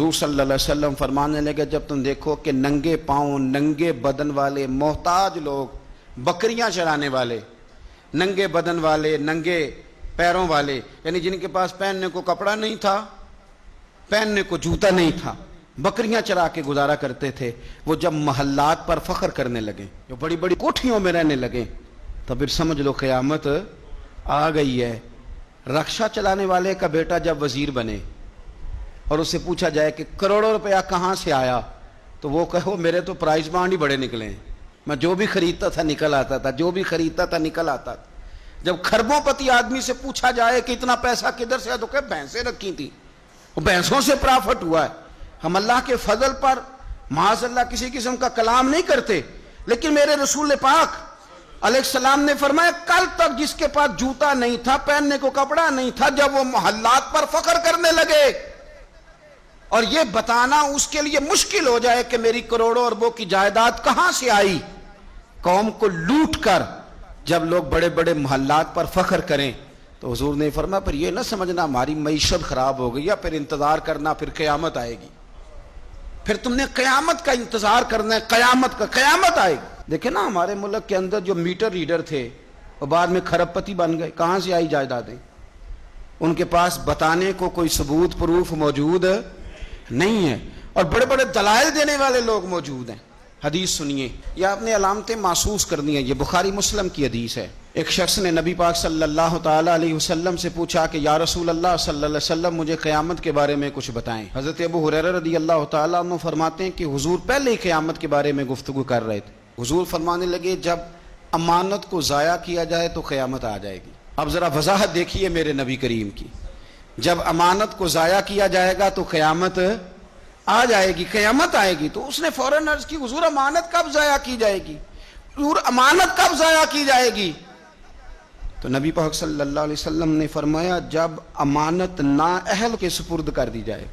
حضور صلی اللہ علیہ وسلم فرمانے لگے جب تم دیکھو کہ ننگے پاؤں ننگے بدن والے محتاج لوگ، بکریاں چرانے والے، ننگے بدن والے ننگے پیروں والے، یعنی جن کے پاس پہننے کو کپڑا نہیں تھا، پہننے کو جوتا نہیں تھا، بکریاں چرا کے گزارا کرتے تھے، وہ جب محلات پر فخر کرنے لگے، جو بڑی بڑی کوٹھیوں میں رہنے لگے، تو پھر سمجھ لو قیامت آ گئی ہے۔ رکشا چلانے والے کا بیٹا جب وزیر بنے اور اس سے پوچھا جائے کہ کروڑوں روپیہ کہاں سے آیا، تو وہ کہو میرے تو پرائز بانڈ ہی بڑے نکلے ہیں، میں جو بھی خریدتا تھا نکل آتا تھا، جو بھی خریدتا تھا نکل آتا تھا۔ جب کھربوں پتی آدمی سے پوچھا جائے کہ اتنا پیسہ کدھر سے ہے، تو کہ بھینسیں رکھی تھی، وہ بھینسوں سے پرافٹ ہوا ہے۔ ہم اللہ کے فضل پر معاذ اللہ کسی قسم کا کلام نہیں کرتے، لیکن میرے رسول پاک علیہ السلام نے فرمایا کل تک جس کے پاس جوتا نہیں تھا، پہننے کو کپڑا نہیں تھا، جب وہ محلات پر فخر کرنے لگے اور یہ بتانا اس کے لیے مشکل ہو جائے کہ میری کروڑوں اربوں کی جائیداد کہاں سے آئی، قوم کو لوٹ کر جب لوگ بڑے بڑے محلات پر فخر کریں، تو حضور نے فرمایا پھر یہ نہ سمجھنا ہماری معیشت خراب ہو گئی، یا پھر انتظار کرنا پھر قیامت آئے گی، پھر تم نے قیامت کا انتظار کرنا ہے، قیامت آئے گی۔ دیکھیں نا ہمارے ملک کے اندر جو میٹر ریڈر تھے وہ بعد میں کھرب پتی بن گئے، کہاں سے آئی جائیدادیں؟ ان کے پاس بتانے کو کوئی ثبوت پروف موجود نہیں ہے، اور بڑے بڑے دلائل دینے والے لوگ موجود ہیں۔ حدیث سنیے، یہ آپ نے علامتیں محسوس کرنی ہیں، یہ بخاری مسلم کی حدیث ہے۔ ایک شخص نے نبی پاک صلی اللہ تعالی علیہ وسلم سے پوچھا کہ یا رسول اللہ صلی اللہ علیہ وسلم مجھے قیامت کے بارے میں کچھ بتائیں۔ حضرت ابو ہریرہ رضی اللہ تعالیٰ عنہ فرماتے ہیں کہ حضور پہلے ہی قیامت کے بارے میں گفتگو کر رہے تھے۔ حضور فرمانے لگے جب امانت کو ضائع کیا جائے تو قیامت آ جائے گی۔ اب ذرا وضاحت دیکھیے میرے نبی کریم کی، جب امانت کو ضائع کیا جائے گا تو قیامت آ جائے گی، قیامت آئے گی۔ تو اس نے فوراً عرض کی حضور امانت کب ضائع کی جائے گی، حضور امانت کب ضائع کی جائے گی؟ تو نبی پاک صلی اللہ علیہ وسلم نے فرمایا جب امانت نااہل کے سپرد کر دی جائے،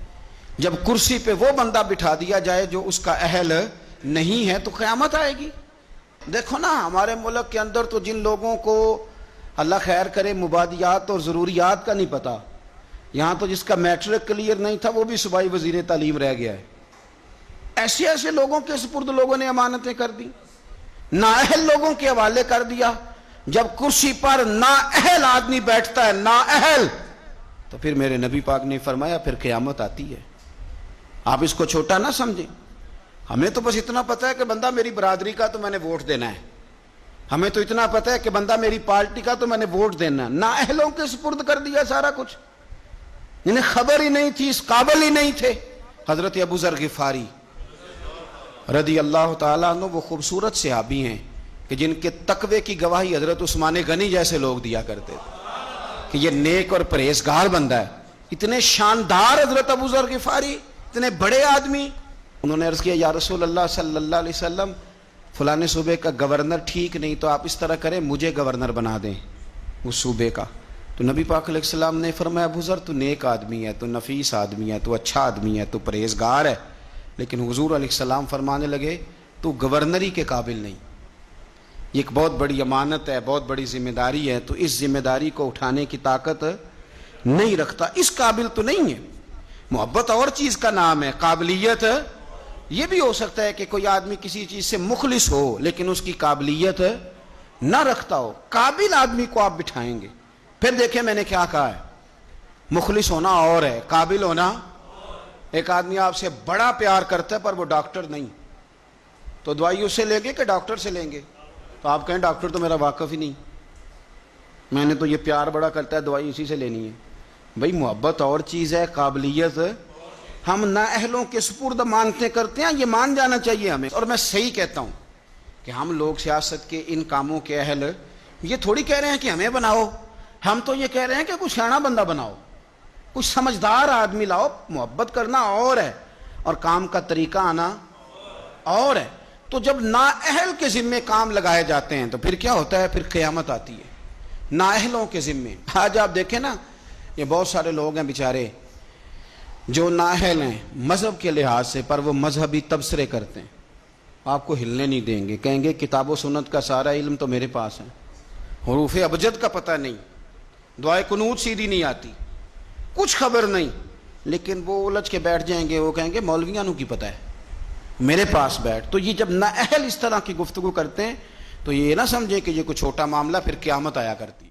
جب کرسی پہ وہ بندہ بٹھا دیا جائے جو اس کا اہل نہیں ہے، تو قیامت آئے گی۔ دیکھو نا ہمارے ملک کے اندر تو جن لوگوں کو اللہ خیر کرے مبادیات اور ضروریات کا نہیں پتا، یہاں تو جس کا میٹرک کلیئر نہیں تھا وہ بھی صوبائی وزیر تعلیم رہ گیا ہے۔ ایسے ایسے لوگوں کے سپرد لوگوں نے امانتیں کر دی، نااہل لوگوں کے حوالے کر دیا۔ جب کرسی پر نااہل آدمی بیٹھتا ہے، نااہل، تو پھر میرے نبی پاک نے فرمایا پھر قیامت آتی ہے۔ آپ اس کو چھوٹا نہ سمجھیں، ہمیں تو بس اتنا پتہ ہے کہ بندہ میری برادری کا تو میں نے ووٹ دینا ہے، ہمیں تو اتنا پتہ ہے کہ بندہ میری پارٹی کا تو میں نے ووٹ دینا ہے۔ نااہلوں کے سپرد کر دیا سارا کچھ، جنہیں خبر ہی نہیں تھی، اس قابل ہی نہیں تھے۔ حضرت ابو ذر غفاری رضی اللہ تعالیٰ عنہ وہ خوبصورت صحابی ہیں کہ جن کے تقوی کی گواہی حضرت عثمان غنی جیسے لوگ دیا کرتے تھے کہ یہ نیک اور پرہیزگار بندہ ہے۔ اتنے شاندار حضرت ابو ذر غفاری، اتنے بڑے آدمی، انہوں نے عرض کیا یا رسول اللہ صلی اللہ علیہ وسلم فلانے صوبے کا گورنر ٹھیک نہیں، تو آپ اس طرح کریں مجھے گورنر بنا دیں اس صوبے کا۔ تو نبی پاک علیہ السلام نے فرمایا ابو ذر تو نیک آدمی ہے، تو نفیس آدمی ہے، تو اچھا آدمی ہے، تو پرہیزگار ہے، لیکن حضور علیہ السلام فرمانے لگے تو گورنری کے قابل نہیں، یہ ایک بہت بڑی امانت ہے، بہت بڑی ذمہ داری ہے، تو اس ذمہ داری کو اٹھانے کی طاقت نہیں رکھتا، اس قابل تو نہیں ہے۔ محبت اور چیز کا نام ہے، قابلیت یہ بھی ہو سکتا ہے کہ کوئی آدمی کسی چیز سے مخلص ہو لیکن اس کی قابلیت نہ رکھتا ہو۔ قابل آدمی کو آپ بٹھائیں گے۔ پھر دیکھیں میں نے کیا کہا ہے، مخلص ہونا اور ہے، قابل ہونا۔ ایک آدمی آپ سے بڑا پیار کرتا ہے پر وہ ڈاکٹر نہیں، تو دوائی اس سے لیں گے کہ ڈاکٹر سے لیں گے؟ تو آپ کہیں ڈاکٹر تو میرا واقف ہی نہیں، میں نے تو یہ پیار بڑا کرتا ہے دوائی اسی سے لینی ہے۔ بھئی محبت اور چیز ہے، قابلیت ہم نااہلوں کے سپرد مانتے کرتے ہیں، یہ مان جانا چاہیے ہمیں۔ اور میں صحیح کہتا ہوں کہ ہم لوگ سیاست کے ان کاموں کے اہل یہ تھوڑی کہہ رہے ہیں کہ ہمیں بناؤ، ہم تو یہ کہہ رہے ہیں کہ کچھ سیاںا بندہ بناؤ، کچھ سمجھدار آدمی لاؤ۔ محبت کرنا اور ہے اور کام کا طریقہ آنا اور ہے۔ تو جب نااہل کے ذمے کام لگائے جاتے ہیں تو پھر کیا ہوتا ہے، پھر قیامت آتی ہے نااہلوں کے ذمے۔ آج آپ دیکھیں نا یہ بہت سارے لوگ ہیں بیچارے جو نااہل ہیں مذہب کے لحاظ سے، پر وہ مذہبی تبصرے کرتے ہیں، آپ کو ہلنے نہیں دیں گے، کہیں گے کتاب و سنت کا سارا علم تو میرے پاس ہے، حروف ابجد کا پتہ نہیں، دعائے قنوت سیدھی نہیں آتی، کچھ خبر نہیں، لیکن وہ الجھ کے بیٹھ جائیں گے, وہ کہیں گے مولویاں نو کی پتہ ہے, میرے پاس بیٹھ. تو یہ جب نااہل اس طرح کی گفتگو کرتے ہیں تو یہ نہ سمجھیں کہ یہ کوئی چھوٹا معاملہ, پھر قیامت آیا کرتی.